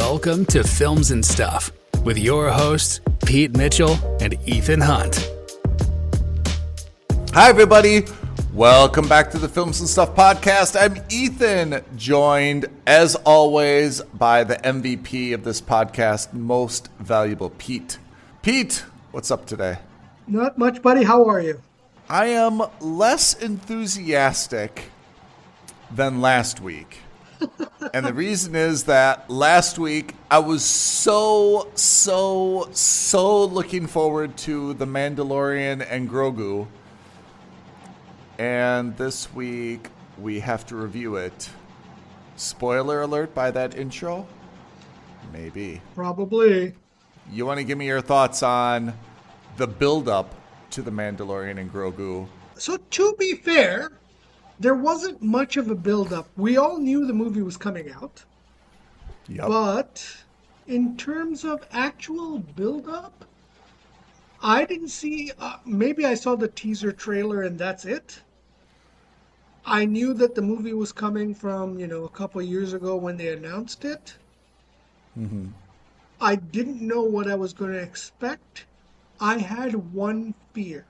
Welcome to Films and Stuff with your hosts, Pete Mitchell and Ethan Hunt. Hi, everybody. Welcome back to the Films and Stuff podcast. I'm Ethan, joined, as always, by the MVP of this podcast, most valuable Pete. Pete, what's up today? Not much, buddy. How are you? I am less enthusiastic than last week. And the reason is that last week I was so looking forward to the Mandalorian and Grogu. And this week we have to review it. Spoiler alert by that intro? Maybe. Probably. You want to give me your thoughts on the build-up to the Mandalorian and Grogu? So to be fair, there wasn't much of a build-up. We all knew the movie was coming out. Yep. But in terms of actual build-up, I didn't see... maybe I saw the teaser trailer and that's it. I knew that the movie was coming from, a couple of years ago when they announced it. Mm-hmm. I didn't know what I was going to expect. I had one fear.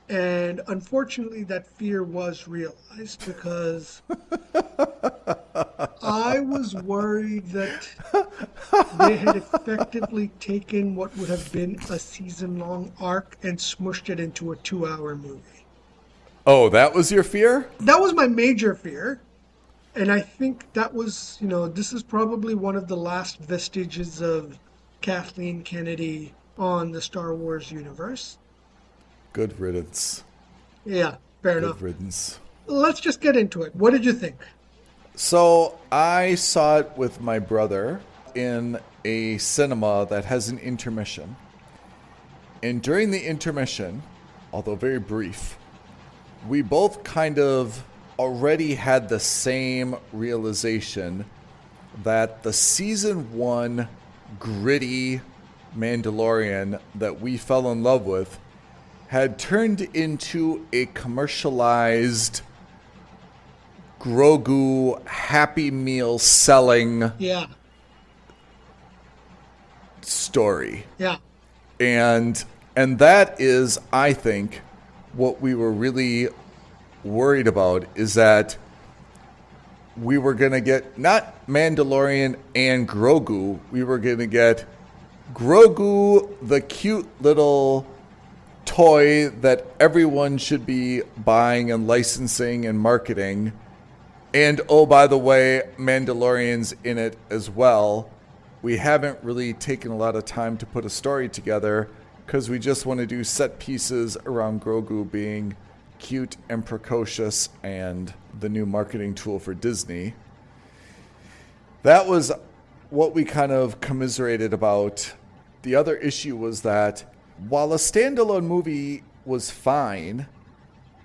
And unfortunately, that fear was realized because I was worried that they had effectively taken what would have been a season-long arc and smushed it into a 2-hour movie. Oh, that was your fear? That was my major fear. And I think that was, this is probably one of the last vestiges of Kathleen Kennedy on the Star Wars universe. Good riddance. Yeah, fair enough. Good riddance. Let's just get into it. What did you think? So I saw it with my brother in a cinema that has an intermission. And during the intermission, although very brief, we both kind of already had the same realization that the season 1 gritty Mandalorian that we fell in love with had turned into a commercialized Grogu Happy Meal selling story. Yeah. And that is, I think, what we were really worried about, is that we were going to get not Mandalorian and Grogu, we were going to get Grogu, the cute little toy that everyone should be buying and licensing and marketing. And oh, by the way, Mandalorian's in it as well. We haven't really taken a lot of time to put a story together because we just want to do set pieces around Grogu being cute and precocious and the new marketing tool for Disney. That was what we kind of commiserated about. The other issue was that while a standalone movie was fine,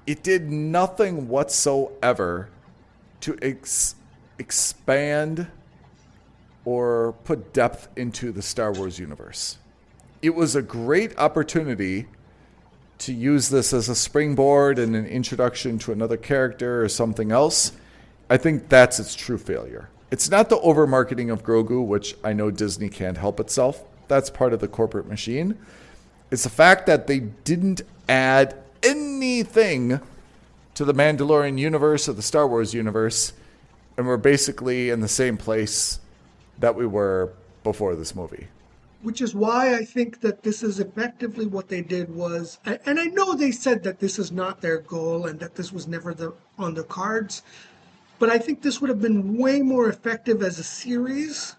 it did nothing whatsoever to expand or put depth into the Star Wars universe. It was a great opportunity to use this as a springboard and an introduction to another character or something else. I think that's its true failure. It's not the over-marketing of Grogu, which I know Disney can't help itself. That's part of the corporate machine. It's the fact that they didn't add anything to the Mandalorian universe or the Star Wars universe, and we're basically in the same place that we were before this movie. Which is why I think that this is effectively what they did was, and I know they said that this is not their goal and that this was never on the cards, but I think this would have been way more effective as a series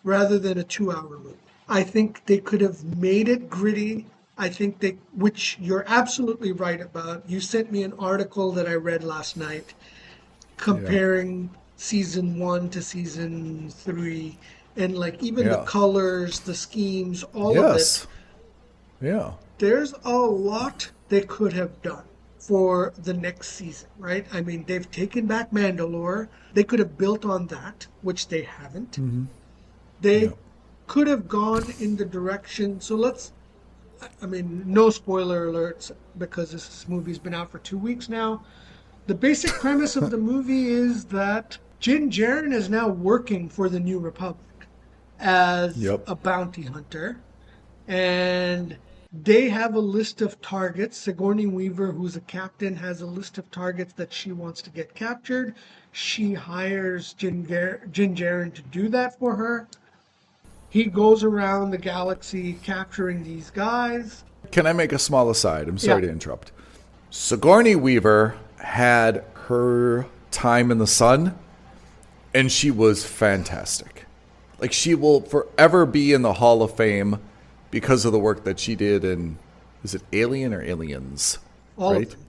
rather than a 2-hour movie. I think they could have made it gritty. I think which you're absolutely right about. You sent me an article that I read last night comparing season 1 to season 3. And even the colors, the schemes, all of it. Yeah. There's a lot they could have done for the next season, right? I mean, they've taken back Mandalore. They could have built on that, which they haven't. Mm-hmm. They could have gone in the direction. So no spoiler alerts because this movie's been out for 2 weeks now. The basic premise of the movie is that Din Djarin is now working for the New Republic. as Yep. a bounty hunter, and they have a list of targets. Sigourney Weaver, who's a captain, has a list of targets that she wants to get captured. She hires Jin Jaren to do that for her. He goes around the galaxy capturing these guys. Can I make a small aside? I'm sorry Yeah. to interrupt. Sigourney Weaver had her time in the sun, and she was fantastic. Like, she will forever be in the Hall of Fame because of the work that she did in, is it Alien or Aliens? All right? of them.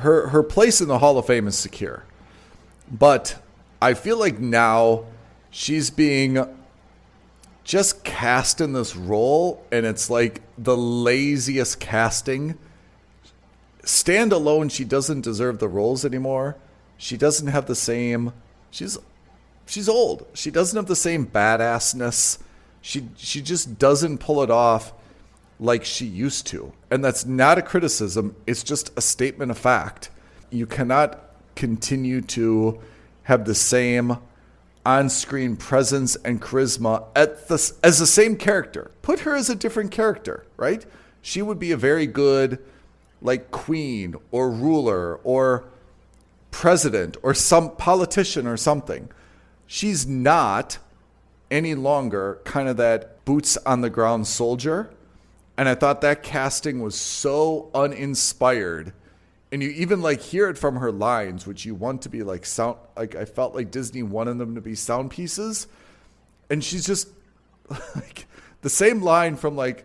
Her place in the Hall of Fame is secure. But I feel like now she's being just cast in this role, and it's like the laziest casting. Standalone, she doesn't deserve the roles anymore. She doesn't have the same. She's old. She doesn't have the same badassness. She just doesn't pull it off like she used to. And that's not a criticism. It's just a statement of fact. You cannot continue to have the same on-screen presence and charisma as the same character. Put her as a different character, right? She would be a very good, like, queen or ruler or president or some politician or something. She's not any longer kind of that boots on the ground soldier. And I thought that casting was so uninspired. And you even like hear it from her lines, which you want to be like sound. Like, I felt like Disney wanted them to be sound pieces. And she's just like the same line from like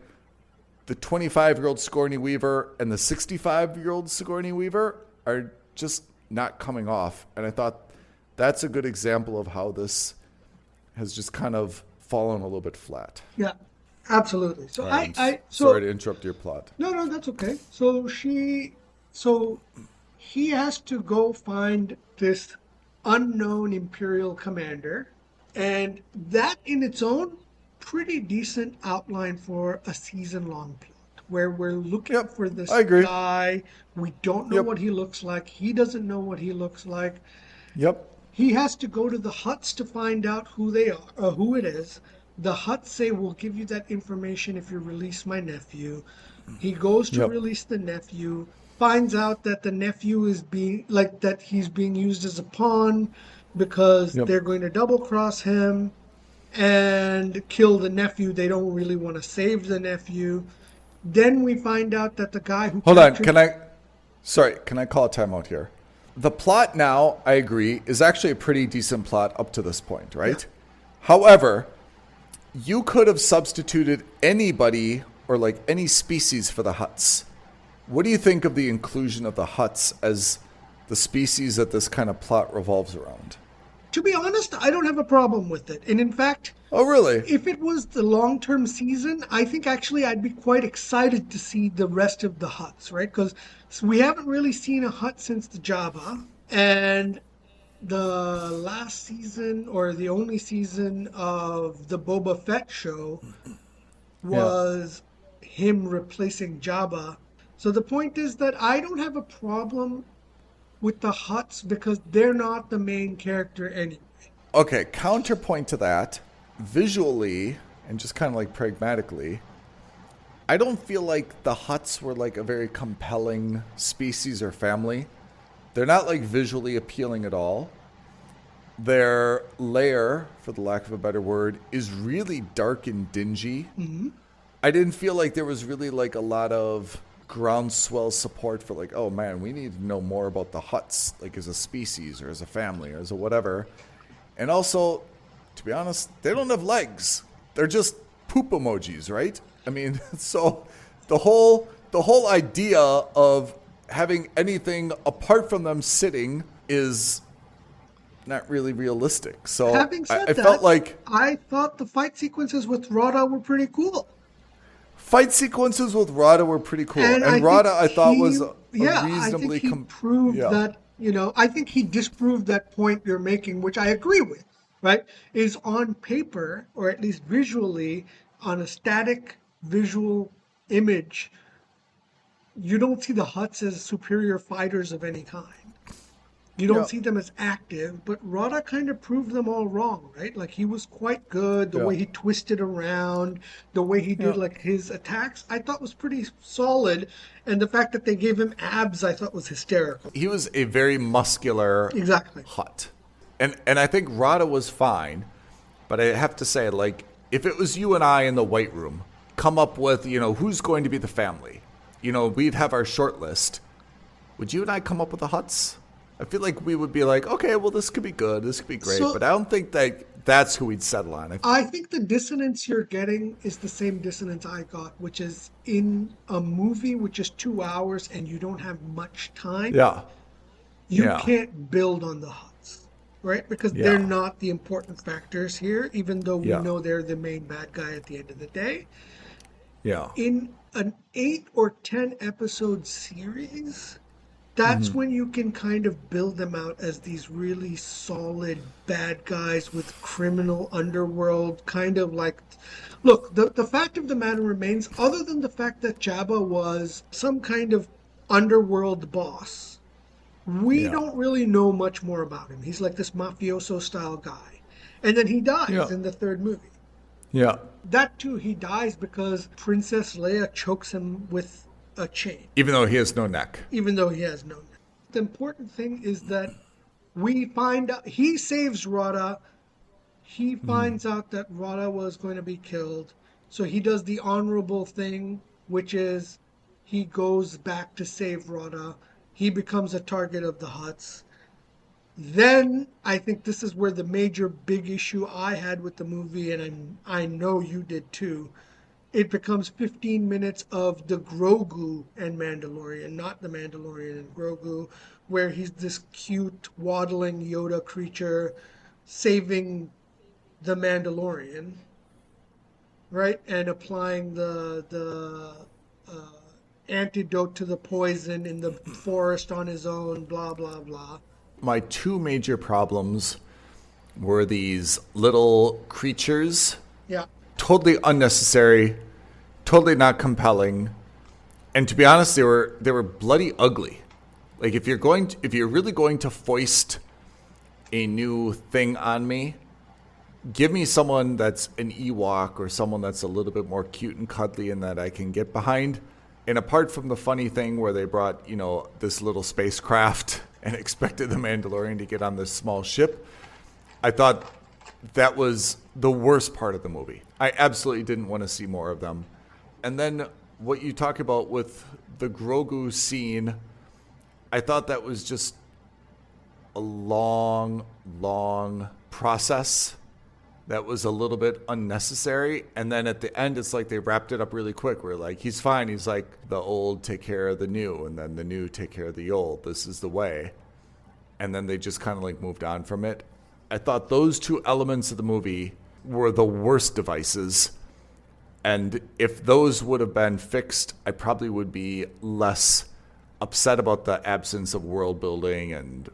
the 25-year-old Sigourney Weaver and the 65-year-old Sigourney Weaver are just not coming off. And I thought that's a good example of how this has just kind of fallen a little bit flat. Yeah, absolutely. So Sorry to interrupt your plot. No, that's okay. So he has to go find this unknown Imperial commander, and that in its own pretty decent outline for a season-long plot, where we're looking for this guy. We don't know what he looks like. He doesn't know what he looks like. Yep. He has to go to the Hutts to find out who they are, or who it is. The Hutts say, we'll give you that information if you release my nephew. He goes to release the nephew, finds out that the nephew is he's being used as a pawn because they're going to double cross him and kill the nephew. They don't really want to save the nephew. Then we find out that the guy who Hold on, can I call a timeout here? The plot now, I agree, is actually a pretty decent plot up to this point, right? Yeah. However, you could have substituted anybody or like any species for the Hutts. What do you think of the inclusion of the Hutts as the species that this kind of plot revolves around? To be honest, I don't have a problem with it. And in fact, oh really? If it was the long-term season, I think actually I'd be quite excited to see the rest of the Hutts, right? Because we haven't really seen a Hutt since the Jabba, and the last season or the only season of the Boba Fett show was him replacing Jabba. So the point is that I don't have a problem with the Hutts because they're not the main character anyway. Okay, counterpoint to that, visually and just kind of like pragmatically, I don't feel like the Hutts were like a very compelling species or family. They're not like visually appealing at all. Their lair, for the lack of a better word, is really dark and dingy. Mm-hmm. I didn't feel like there was really like a lot of groundswell support for like, oh man, we need to know more about the Hutts, like as a species or as a family or as a whatever. And also, to be honest, they don't have legs. They're just poop emojis, right? I mean, so the whole idea of having anything apart from them sitting is not really realistic. So having said I felt like I thought the fight sequences with Rada were pretty cool. Fight sequences with Rada were pretty cool, and Rada I thought was reasonably I think he proved that. I think he disproved that point you're making, which I agree with. Right? Is on paper, or at least visually, on a static visual image, you don't see the Hutts as superior fighters of any kind. You don't Yeah. see them as active, but Rada kind of proved them all wrong, right? Like he was quite good. The Yeah. way he twisted around, the way he did Yeah. like his attacks, I thought was pretty solid. And the fact that they gave him abs, I thought was hysterical. He was a very muscular Exactly. Hutt. And I think Rada was fine, but I have to say, like, if it was you and I in the White Room, come up with, who's going to be the family. We'd have our short list. Would you and I come up with the Hutts? I feel like we would be like, okay, well, this could be good, this could be great, So- but I don't think that's who we'd settle on. I think the dissonance you're getting is the same dissonance I got, which is in a movie which is 2 hours and you don't have much time. Yeah. You Yeah. can't build on the Hutts, right? Because Yeah. they're not the important factors here, even though we Yeah. know they're the main bad guy at the end of the day. Yeah. In an 8 or 10 episode series, that's when you can kind of build them out as these really solid bad guys with criminal underworld, kind of like. Look, the fact of the matter remains, other than the fact that Jabba was some kind of underworld boss, we Yeah. don't really know much more about him. He's like this mafioso style guy. And then he dies Yeah. in the third movie. Yeah. That too, he dies because Princess Leia chokes him with a chain, Even though he has no neck. even though he has no neck. The important thing is that we find out he saves Rada. He finds out that Rada was going to be killed. So he does the honorable thing, which is he goes back to save Rada. He becomes a target of the Hutts. Then I think this is where the major big issue I had with the movie, and I know you did too. It becomes 15 minutes of the Grogu and Mandalorian, not the Mandalorian and Grogu, where he's this cute, waddling Yoda creature saving the Mandalorian, right? And applying the antidote to the poison in the forest on his own, blah, blah, blah. My two major problems were these little creatures, Yeah. totally unnecessary, totally not compelling, and to be honest, they were bloody ugly. Like if you're really going to foist a new thing on me, give me someone that's an Ewok or someone that's a little bit more cute and cuddly and that I can get behind. And apart from the funny thing where they brought, this little spacecraft and expected the Mandalorian to get on this small ship, I thought that was the worst part of the movie. I absolutely didn't want to see more of them. And then what you talk about with the Grogu scene, I thought that was just a long, long process that was a little bit unnecessary. And then at the end, it's like they wrapped it up really quick. We're like, he's fine. He's like, the old take care of the new, and then the new take care of the old. This is the way. And then they just kind of like moved on from it. I thought those two elements of the movie were the worst devices. And if those would have been fixed, I probably would be less upset about the absence of world building and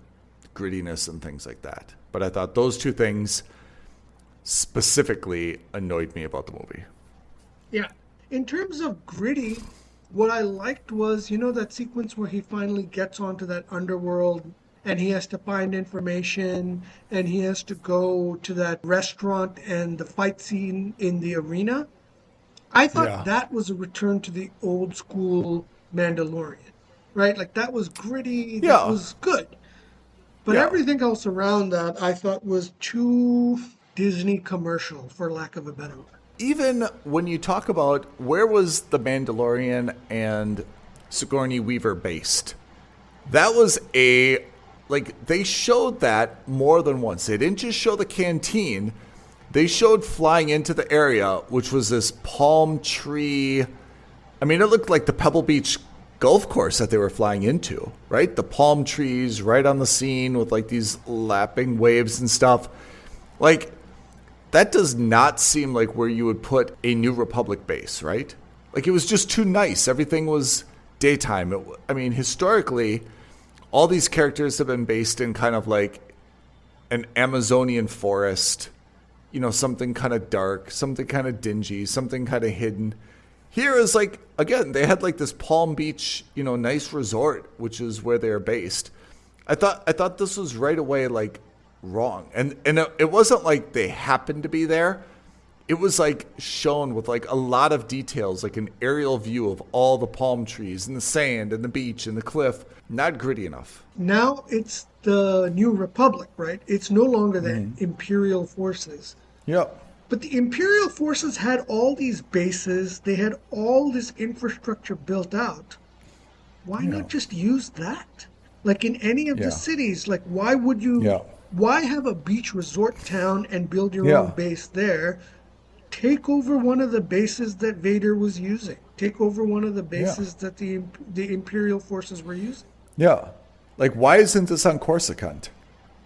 grittiness and things like that. But I thought those two things specifically annoyed me about the movie. Yeah. In terms of gritty, what I liked was, that sequence where he finally gets onto that underworld and he has to find information and he has to go to that restaurant and the fight scene in the arena. I thought that was a return to the old school Mandalorian, right? Like that was gritty, that was good. But everything else around that I thought was too Disney commercial, for lack of a better word. Even when you talk about where was the Mandalorian and Sigourney Weaver based, that was they showed that more than once. They didn't just show the canteen. They showed flying into the area, which was this palm tree. I mean, it looked like the Pebble Beach golf course that they were flying into, right? The palm trees right on the scene with like these lapping waves and stuff. Like, that does not seem like where you would put a New Republic base, right? Like, it was just too nice. Everything was daytime. Historically, all these characters have been based in kind of like an Amazonian forest, something kind of dark, something kind of dingy, something kind of hidden. Here is like, again, they had like this Palm Beach, nice resort, which is where they're based. I thought this was right away like wrong, and it wasn't like they happened to be there. It was like shown with like a lot of details, like an aerial view of all the palm trees and the sand and the beach and the cliff. Not gritty enough. Now it's the New Republic, right? It's no longer the Imperial forces. Yep. But the Imperial forces had all these bases. They had all this infrastructure built out. Why not just use that? Like in any of the cities, like why would you, why have a beach resort town and build your own base there? Take over one of the bases that Vader was using. Take over one of the bases that the Imperial forces were using. Yeah. Like, why isn't this on Coruscant?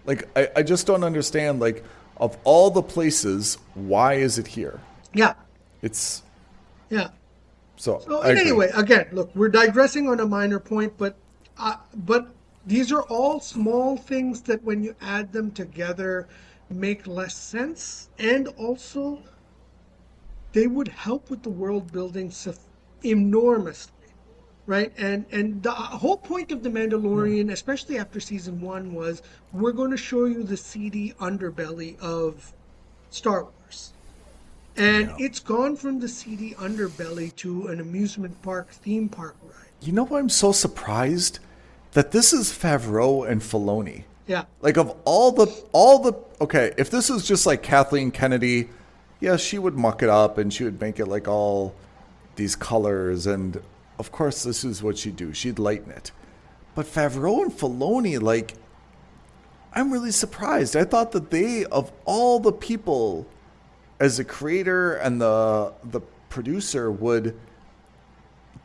Like, I just don't understand, like, of all the places, why is it here? Yeah. It's... Yeah. So anyway, again, look, we're digressing on a minor point, but these are all small things that when you add them together make less sense, and also they would help with the world building enormously, right? And the whole point of The Mandalorian, especially after season 1, was we're going to show you the seedy underbelly of Star Wars. And it's gone from the seedy underbelly to an amusement park, theme park ride. You know why I'm so surprised? That this is Favreau and Filoni. Yeah. Like, of all the okay, if this was just like Kathleen Kennedy, yeah, she would muck it up and she would make it like all these colors, and of course this is what she'd do. She'd lighten it. But Favreau and Filoni, like, I'm really surprised. I thought that they, of all the people, as a creator and the producer, would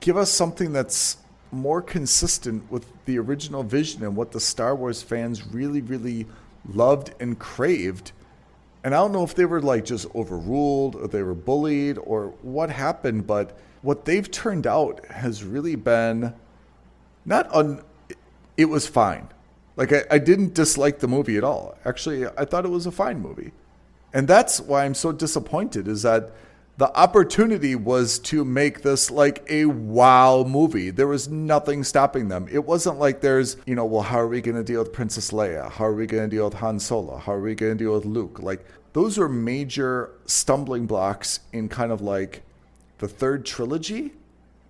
give us something that's more consistent with the original vision and what the Star Wars fans really, really loved and craved. And I don't know if they were like just overruled or they were bullied or what happened, but what they've turned out has really been it was fine. Like, I didn't dislike the movie at all. Actually, I thought it was a fine movie. And that's why I'm so disappointed, is that the opportunity was to make this like a wow movie. There was nothing stopping them. It wasn't like there's, well, how are we going to deal with Princess Leia? How are we going to deal with Han Solo? How are we going to deal with Luke? Like, those were major stumbling blocks in kind of like the third trilogy.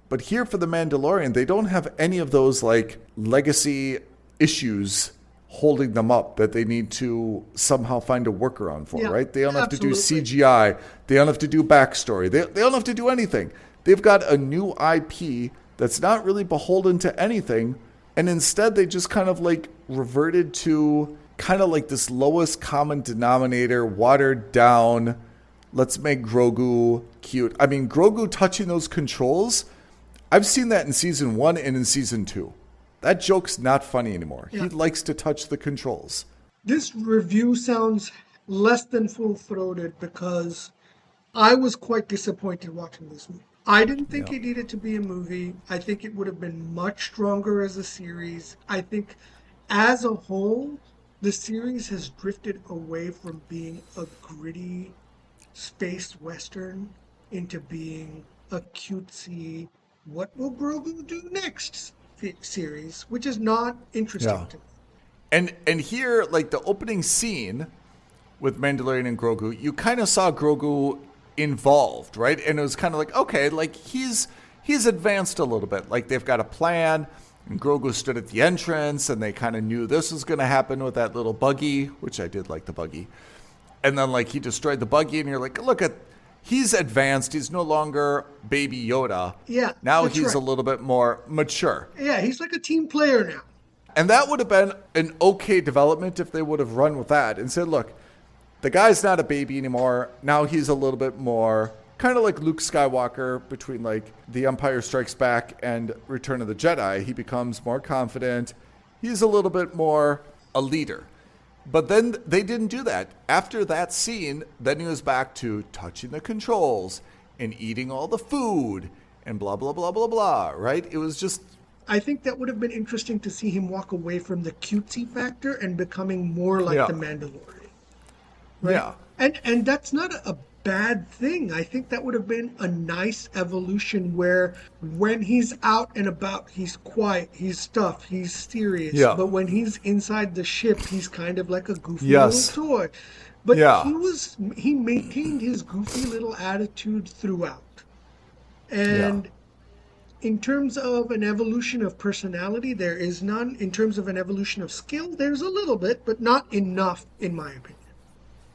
But here for The Mandalorian, they don't have any of those like legacy issues holding them up that they need to somehow find a workaround for, right? They don't have to do CGI. They don't have to do backstory. They don't have to do anything. They've got a new IP that's not really beholden to anything. And instead, they just kind of like reverted to kind of like this lowest common denominator, watered down, let's make Grogu cute. I mean, Grogu touching those controls, I've seen that in season 1 and in season 2. That joke's not funny anymore. Yeah. He likes to touch the controls. This review sounds less than full-throated because I was quite disappointed watching this movie. I didn't think it needed to be a movie. I think it would have been much stronger as a series. I think as a whole, the series has drifted away from being a gritty space western into being a cutesy, what will Grogu do next series, which is not interesting to me. And here, like the opening scene with Mandalorian and Grogu, you kind of saw Grogu involved, right? And it was kind of like, okay, like he's advanced a little bit. Like they've got a plan, and Grogu stood at the entrance, and they kind of knew this was going to happen with that little buggy, which I did like the buggy. And then like he destroyed the buggy, and you're like, look at, he's advanced. He's no longer Baby Yoda. Yeah. Now he's a little bit more mature. Yeah, he's like a team player now. And that would have been an okay development if they would have run with that and said, look, the guy's not a baby anymore. Now he's a little bit more kind of like Luke Skywalker between like The Empire Strikes Back and Return of the Jedi. He becomes more confident. He's a little bit more a leader. But then they didn't do that. After that scene, then he was back to touching the controls and eating all the food and blah, blah, blah, blah, blah, right? It was just... I think that would have been interesting to see him walk away from the cutesy factor and becoming more like the Mandalorian. Right? Yeah. And that's not a bad thing. I think that would have been a nice evolution where when he's out and about, he's quiet, he's stuffed, he's serious. Yeah. But when he's inside the ship, he's kind of like a goofy Yes. little toy. But Yeah. he maintained his goofy little attitude throughout. And in terms of an evolution of personality, there is none. In terms of an evolution of skill, there's a little bit, but not enough, in my opinion.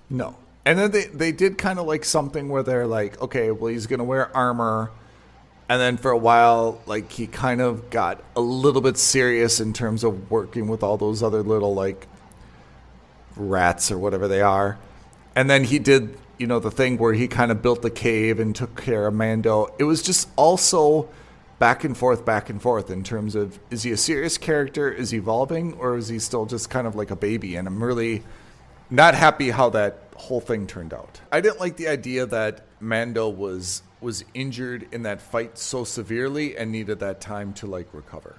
No. And then they did kind of like something where they're like, okay, well, he's going to wear armor. And then for a while, like, he kind of got a little bit serious in terms of working with all those other little, like, rats or whatever they are. And then he did, the thing where he kind of built the cave and took care of Mando. It was just also back and forth in terms of, is he a serious character, is he evolving, or is he still just kind of like a baby? And I'm really not happy how that whole thing turned out. I didn't like the idea that Mando was injured in that fight so severely and needed that time to like recover.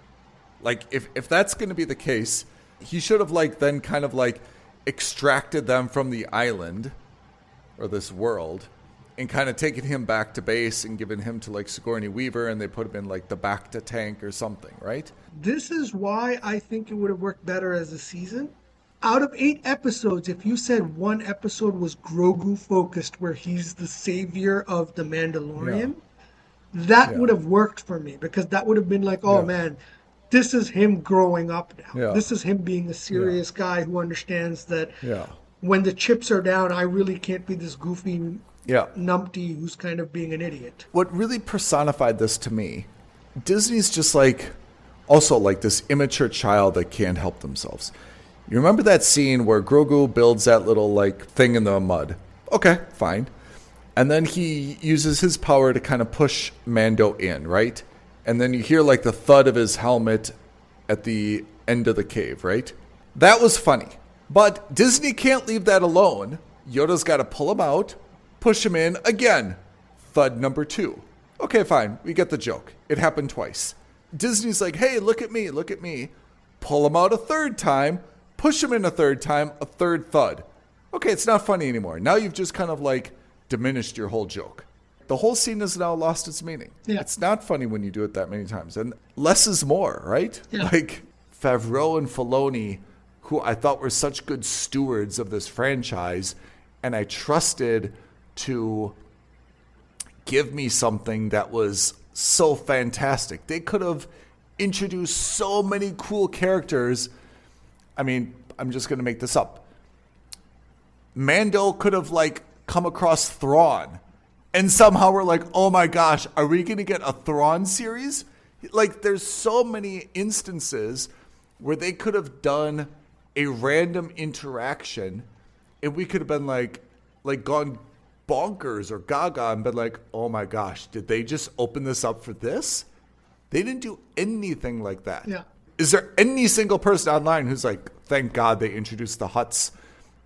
Like if that's going to be the case, he should have like then kind of like extracted them from the island or this world and kind of taken him back to base and given him to like Sigourney Weaver, and they put him in like the Bacta tank or something, right? This is why I think it would have worked better as a season. Out of 8 episodes, if you said one episode was Grogu focused, where he's the savior of the Mandalorian, that would have worked for me, because that would have been like, oh man, this is him growing up now. Yeah. This is him being a serious guy who understands that Yeah. when the chips are down, I really can't be this goofy Yeah. numpty who's kind of being an idiot. What really personified this to me, Disney's just like, also like this immature child that can't help themselves. You remember that scene where Grogu builds that little like thing in the mud? Okay, fine. And then he uses his power to kind of push Mando in, right? And then you hear like the thud of his helmet at the end of the cave, right? That was funny. But Disney can't leave that alone. Yoda's got to pull him out, push him in again. Thud number 2. Okay, fine. We get the joke. It happened twice. Disney's like, hey, look at me, look at me. Pull him out a third time, push him in a third time, a third thud. Okay, it's not funny anymore. Now you've just kind of like diminished your whole joke. The whole scene has now lost its meaning. Yeah. It's not funny when you do it that many times. And less is more, right? Yeah. Like Favreau and Filoni, who I thought were such good stewards of this franchise, and I trusted to give me something that was so fantastic. They could have introduced so many cool characters. I mean, I'm just going to make this up. Mando could have like come across Thrawn, and somehow we're like, oh my gosh, are we going to get a Thrawn series? Like, there's so many instances where they could have done a random interaction, and we could have been like gone bonkers or gaga and been like, oh my gosh, did they just open this up for this? They didn't do anything like that. Yeah. Is there any single person online who's like, thank God they introduced the Hutts.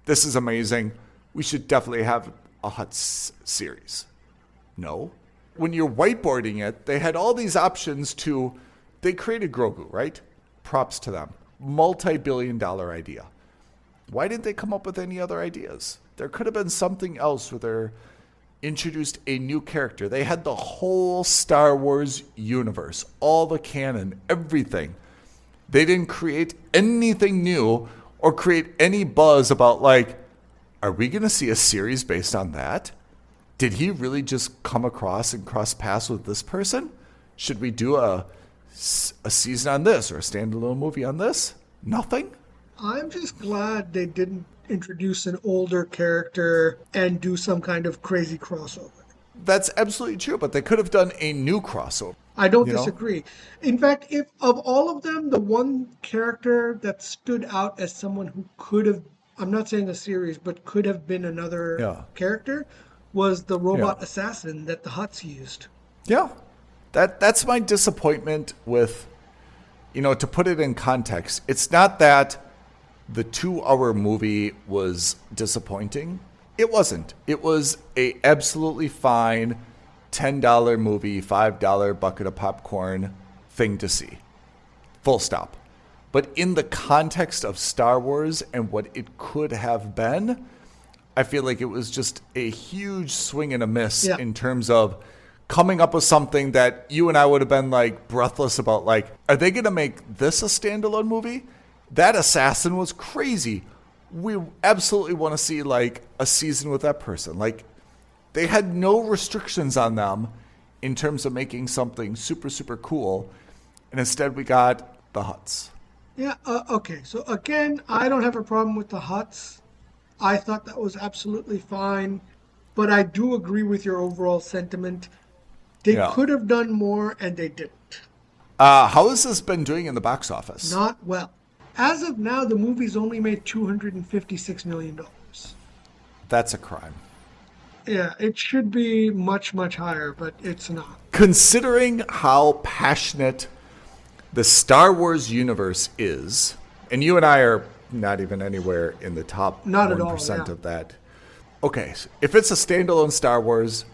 This is amazing. We should definitely have a Hutts series. No. When you're whiteboarding it, they had all these options to, they created Grogu, right? Props to them. Multi-billion-dollar idea. Why didn't they come up with any other ideas? There could have been something else where they introduced a new character. They had the whole Star Wars universe, all the canon, everything. They didn't create anything new or create any buzz about like, are we going to see a series based on that? Did he really just come across and cross paths with this person? Should we do a season on this or a standalone movie on this? Nothing? I'm just glad they didn't introduce an older character and do some kind of crazy crossover. That's absolutely true, but they could have done a new crossover. I don't disagree. In fact, if of all of them, the one character that stood out as someone who could have, I'm not saying a series, but could have been another character, was the robot assassin that the Hutts used. Yeah. That's my disappointment with, to put it in context, it's not that the 2-hour movie was disappointing. It wasn't. It was a absolutely fine $10 movie, $5 bucket of popcorn thing to see. Full stop. But in the context of Star Wars and what it could have been, I feel like it was just a huge swing and a miss Yeah. in terms of coming up with something that you and I would have been like breathless about. Like, are they going to make this a standalone movie? That assassin was crazy. We absolutely want to see like a season with that person. Like, they had no restrictions on them in terms of making something super, super cool. And instead we got the Hutts. Yeah, okay. So again, I don't have a problem with the Hutts. I thought that was absolutely fine. But I do agree with your overall sentiment. They Yeah. could have done more, and they didn't. How has this been doing in the box office? Not well. As of now, the movie's only made $256 million. That's a crime. Yeah, it should be much, much higher, but it's not. Considering how passionate the Star Wars universe is, and you and I are not even anywhere in the top Not at all, 1% yeah. of that. Okay, so if it's a standalone Star Wars,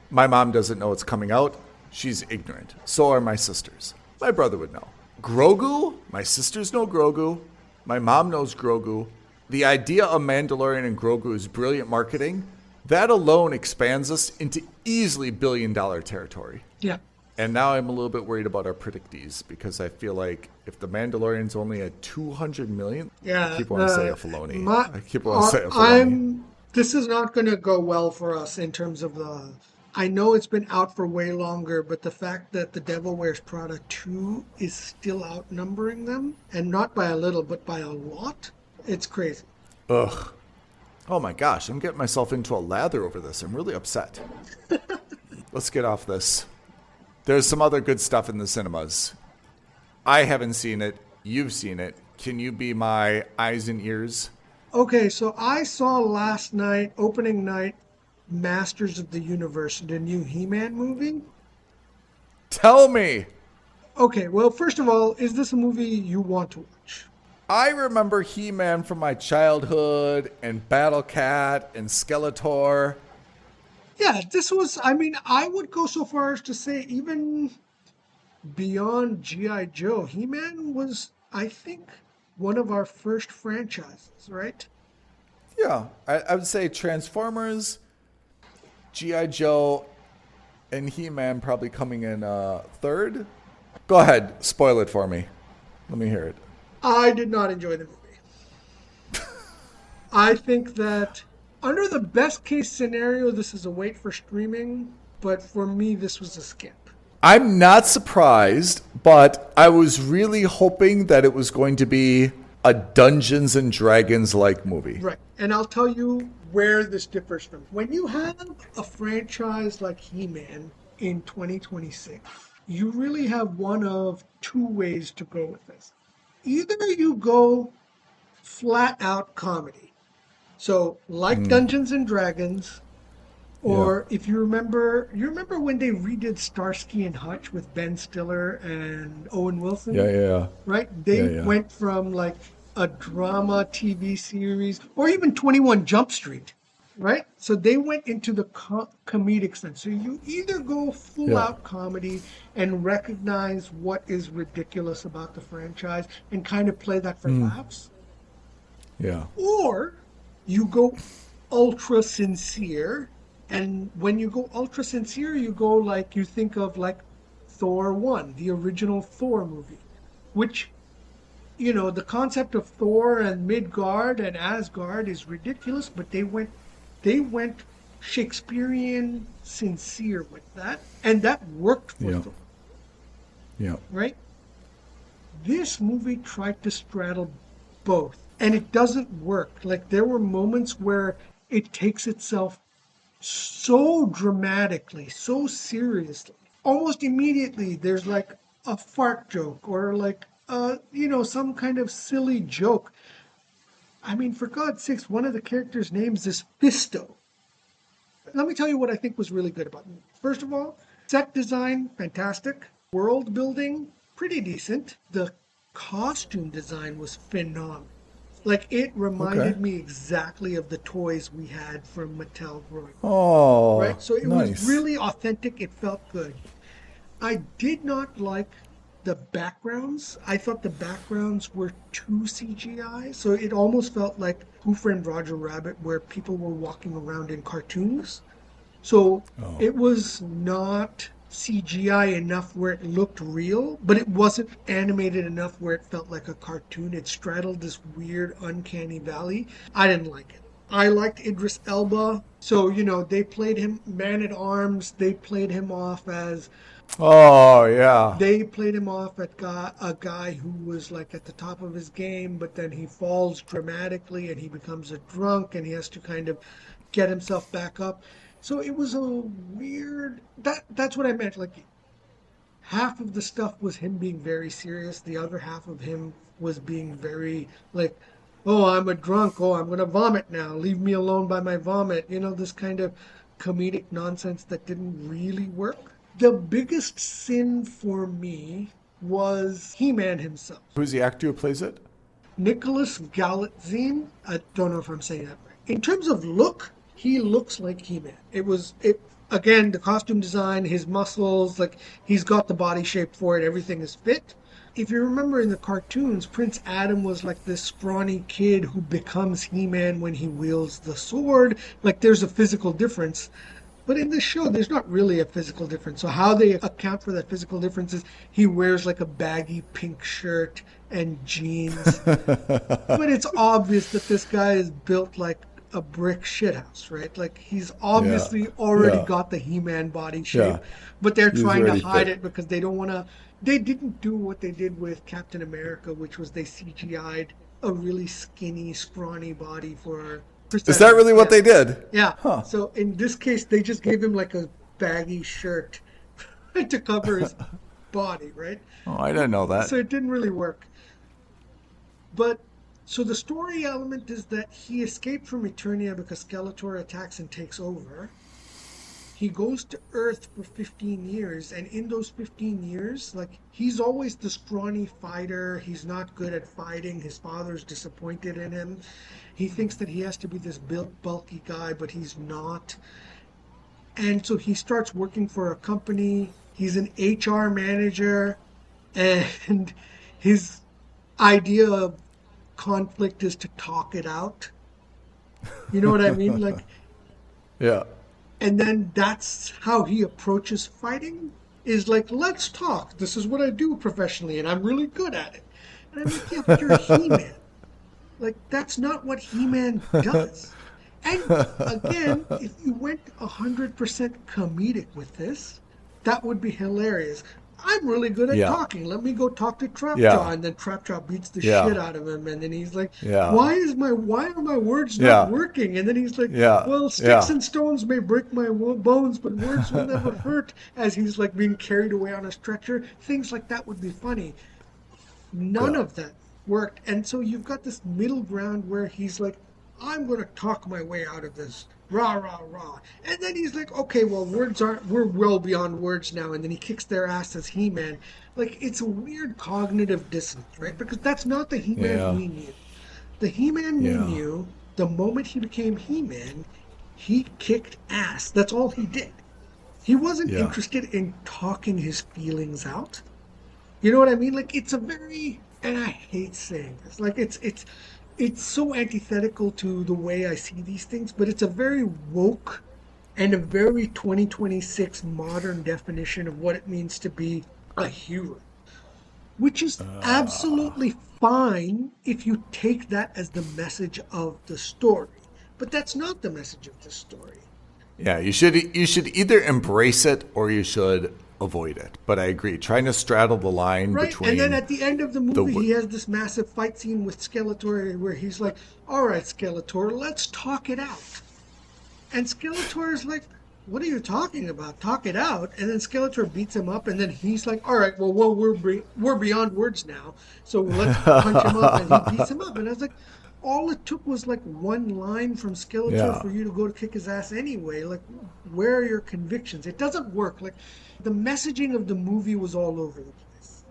my mom doesn't know it's coming out. She's ignorant. So are my sisters. My brother would know. Grogu, my sisters know Grogu. My mom knows Grogu. The idea of Mandalorian and Grogu is brilliant marketing. That alone expands us into easily billion-dollar territory. Yeah. And now I'm a little bit worried about our predictees because I feel like if the Mandalorian's only at 200 million, Yeah. I keep wanting to say a Filoni. I keep wanting to say a Filoni. This is not going to go well for us in terms of the. I know it's been out for way longer, but the fact that The Devil Wears Prada 2 is still outnumbering them, and not by a little, but by a lot, it's crazy. Ugh. Oh my gosh, I'm getting myself into a lather over this. I'm really upset. Let's get off this. There's some other good stuff in the cinemas. I haven't seen it. You've seen it. Can you be my eyes and ears? Okay, so I saw last night, opening night, Masters of the Universe, the new He-Man movie. Tell me. Okay, well, first of all, is this a movie you want to watch? I remember He-Man from my childhood and Battle Cat and Skeletor. Yeah, this was, I mean, I would go so far as to say even beyond G.I. Joe, He-Man was, I think, one of our first franchises, right? Yeah, I would say Transformers, G.I. Joe, and He-Man probably coming in third. Go ahead, spoil it for me. Let me hear it. I did not enjoy the movie. I think that under the best case scenario, this is a wait for streaming, but for me, this was a skip. I'm not surprised, but I was really hoping that it was going to be a Dungeons and Dragons like movie. Right. And I'll tell you where this differs from. When you have a franchise like He-Man in 2026, you really have one of two ways to go with this. Either you go flat out comedy. So like Dungeons and Dragons, or if you remember when they redid Starsky and Hutch with Ben Stiller and Owen Wilson? Yeah. Right? They Yeah. went from like a drama TV series or even 21 Jump Street, right? So they went into the comedic sense. So you either go full out comedy and recognize what is ridiculous about the franchise and kind of play that for laughs, Yeah. or you go ultra sincere. And when you go ultra sincere, you go like, you think of like Thor 1, the original Thor movie, which, you know, the concept of Thor and Midgard and Asgard is ridiculous, but they went Shakespearean sincere with that, and that worked for them, Yeah. right? This movie tried to straddle both, and it doesn't work. Like, there were moments where it takes itself so dramatically, so seriously. Almost immediately, there's like a fart joke or like, some kind of silly joke. I mean, for God's sakes, one of the characters' names is Fisto. Let me tell you what I think was really good about it. First of all, set design, fantastic. World building, pretty decent. The costume design was phenomenal. Like, it reminded me exactly of the toys we had from Mattel growing up. Oh, Right? So it nice. was really authentic. It felt good. I did not like the backgrounds. I thought the backgrounds were too CGI, so it almost felt like Who Framed Roger Rabbit, where people were walking around in cartoons. So it was not CGI enough where it looked real, but it wasn't animated enough where it felt like a cartoon. It straddled this weird, uncanny valley. I didn't like it. I liked Idris Elba. So, they played him Man at Arms. They played him off as Oh, yeah. They played him off at a guy who was like at the top of his game, but then he falls dramatically and he becomes a drunk and he has to kind of get himself back up. So it was a weird. That's what I meant. Like half of the stuff was him being very serious. The other half of him was being very like, oh, I'm a drunk. Oh, I'm gonna vomit now. Leave me alone by my vomit. This kind of comedic nonsense that didn't really work. The biggest sin for me was He-Man himself. Who's the actor who plays it? Nicholas Galitzine. I don't know if I'm saying that right. In terms of look, he looks like He-Man. Again, the costume design, his muscles, like he's got the body shape for it. Everything is fit. If you remember in the cartoons, Prince Adam was like this scrawny kid who becomes He-Man when he wields the sword. Like there's a physical difference. But in this show, there's not really a physical difference. So how they account for that physical difference is he wears like a baggy pink shirt and jeans. But it's obvious that this guy is built like a brick shithouse, right? Like he's obviously already got the He-Man body shape. Yeah. But they're trying to hide it because they don't want to. They didn't do what they did with Captain America, which was they CGI'd a really skinny, scrawny body for... Is that really what they did? Yeah. Huh. So in this case, they just gave him like a baggy shirt to cover his body, right? Oh, I didn't know that. So it didn't really work. But so the story element is that he escaped from Eternia because Skeletor attacks and takes over. He goes to Earth for 15 years, and in those 15 years, like, he's always the scrawny fighter. He's not good at fighting. His father's disappointed in him. He thinks that he has to be this built, bulky guy, but he's not. And so he starts working for a company. He's an HR manager, and his idea of conflict is to talk it out. You know what I mean? Like, yeah. And then that's how he approaches fighting, is like, let's talk. This is what I do professionally, and I'm really good at it. And I'm like, yeah, but you're He-Man. Like, that's not what He-Man does. And again, if you went 100% comedic with this, that would be hilarious. I'm really good at talking. Let me go talk to Trapjaw. And then Trapjaw beats the shit out of him. And then he's like, why are my words not working? And then he's like, well, sticks and stones may break my bones, but words will never hurt, as he's like being carried away on a stretcher. Things like that would be funny. None of that worked. And so you've got this middle ground where he's like, I'm going to talk my way out of this. Rah, rah, rah. And then he's like, okay, well, we're well beyond words now. And then he kicks their ass as He-Man. Like, it's a weird cognitive dissonance, right? Because that's not the He-Man we knew. The He-Man we knew, the moment he became He-Man, he kicked ass. That's all he did. He wasn't interested in talking his feelings out. You know what I mean? Like, it's a very, and I hate saying this, like, it's so antithetical to the way I see these things, but it's a very woke and a very 2026 modern definition of what it means to be a hero, which is absolutely fine if you take that as the message of the story. But that's not the message of the story. Yeah, you should either embrace it or you should avoid it. But I agree, trying to straddle the line between... And then at the end of the movie, he has this massive fight scene with Skeletor where he's like, all right, Skeletor, let's talk it out. And Skeletor is like, what are you talking about? Talk it out. And then Skeletor beats him up, and then he's like, all right, well we're beyond words now, so let's punch him up. And he beats him up. And I was like, all it took was like one line from Skeletor for you to go to kick his ass anyway. Like, where are your convictions? It doesn't work. Like, the messaging of the movie was all over the place.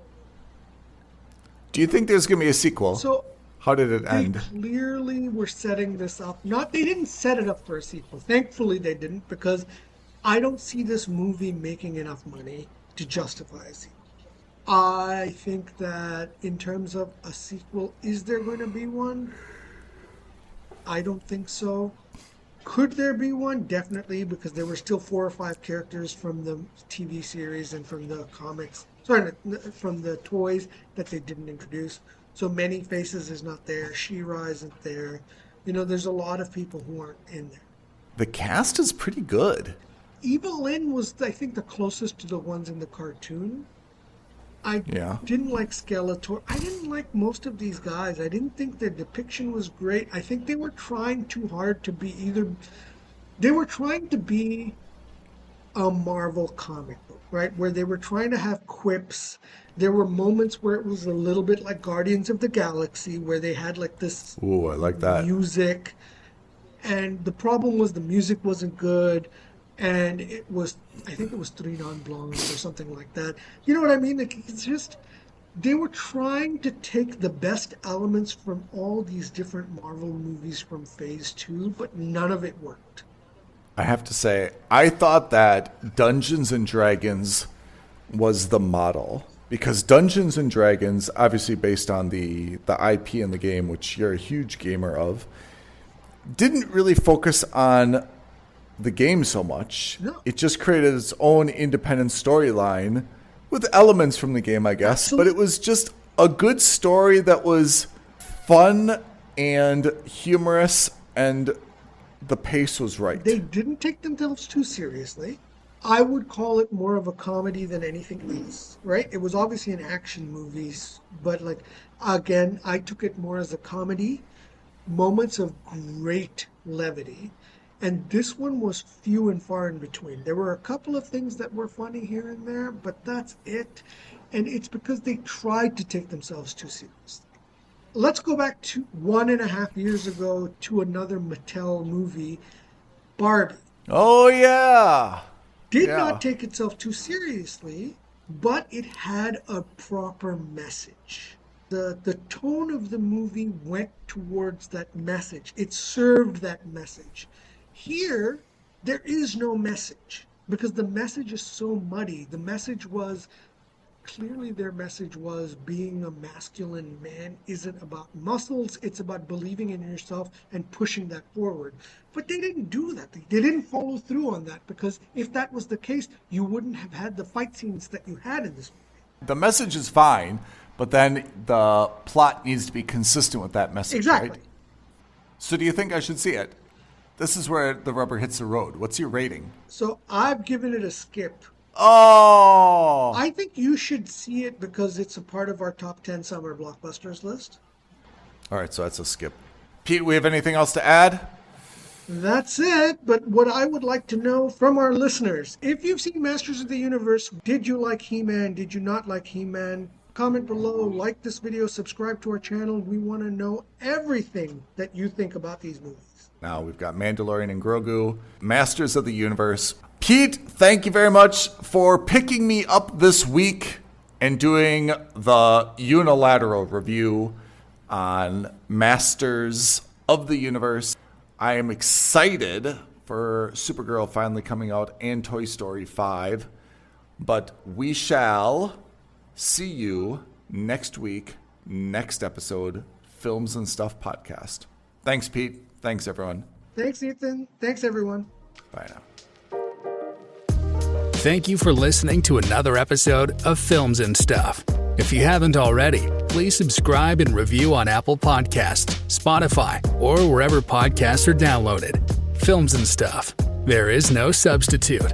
Do you think there's going to be a sequel? So, how did it end? They clearly were setting this up. They didn't set it up for a sequel. Thankfully, they didn't, because I don't see this movie making enough money to justify a sequel. I think that in terms of a sequel, is there going to be one? I don't think so. Could there be one? Definitely, because there were still 4 or 5 characters from the TV series and from the comics, sorry, from the toys that they didn't introduce. So Many Faces is not there. She-Ra isn't there. There's a lot of people who aren't in there. The cast is pretty good. Evelyn was, I think, the closest to the ones in the cartoon. I didn't like Skeletor. I didn't like most of these guys. I didn't think their depiction was great. I think they were trying too hard to be they were trying to be a Marvel comic book, right? Where they were trying to have quips. There were moments where it was a little bit like Guardians of the Galaxy, where they had like this Ooh, I like that. music. And the problem was the music wasn't good. And I think it was Three Non-Blondes or something like that. You know what I mean? Like, it's just, they were trying to take the best elements from all these different Marvel movies from Phase 2, but none of it worked. I have to say, I thought that Dungeons and Dragons was the model. Because Dungeons and Dragons, obviously based on the IP in the game, which you're a huge gamer of, didn't really focus on the game so much. No. It just created its own independent storyline with elements from the game, I guess. Absolutely. But it was just a good story that was fun and humorous, and the pace was right. They didn't take themselves too seriously. I would call it more of a comedy than anything else, right? It was obviously an action movie, but again, I took it more as a comedy. Moments of great levity. And this one was few and far in between. There were a couple of things that were funny here and there, but that's it. And it's because they tried to take themselves too seriously. Let's go back to 1.5 years ago to another Mattel movie, Barbie. Oh, yeah. Did not take itself too seriously, but it had a proper message. The tone of the movie went towards that message. It served that message. Here, there is no message because the message is so muddy. The message was, clearly their message was being a masculine man isn't about muscles, it's about believing in yourself and pushing that forward. But they didn't do that. They didn't follow through on that because if that was the case, you wouldn't have had the fight scenes that you had in this movie. The message is fine, but then the plot needs to be consistent with that message, Exactly. right? So do you think I should see it? This is where the rubber hits the road. What's your rating? So I've given it a skip. Oh! I think you should see it because it's a part of our top 10 summer blockbusters list. All right, so that's a skip. Pete, we have anything else to add? That's it. But what I would like to know from our listeners, if you've seen Masters of the Universe, did you like He-Man? Did you not like He-Man? Comment below, like this video, subscribe to our channel. We want to know everything that you think about these movies. Now we've got Mandalorian and Grogu, Masters of the Universe. Pete, thank you very much for picking me up this week and doing the unilateral review on Masters of the Universe. I am excited for Supergirl finally coming out and Toy Story 5, but we shall see you next week, next episode, Films and Stuff podcast. Thanks, Pete. Thanks, everyone. Thanks, Ethan. Thanks, everyone. Bye now. Thank you for listening to another episode of Films and Stuff. If you haven't already, please subscribe and review on Apple Podcasts, Spotify, or wherever podcasts are downloaded. Films and Stuff. There is no substitute.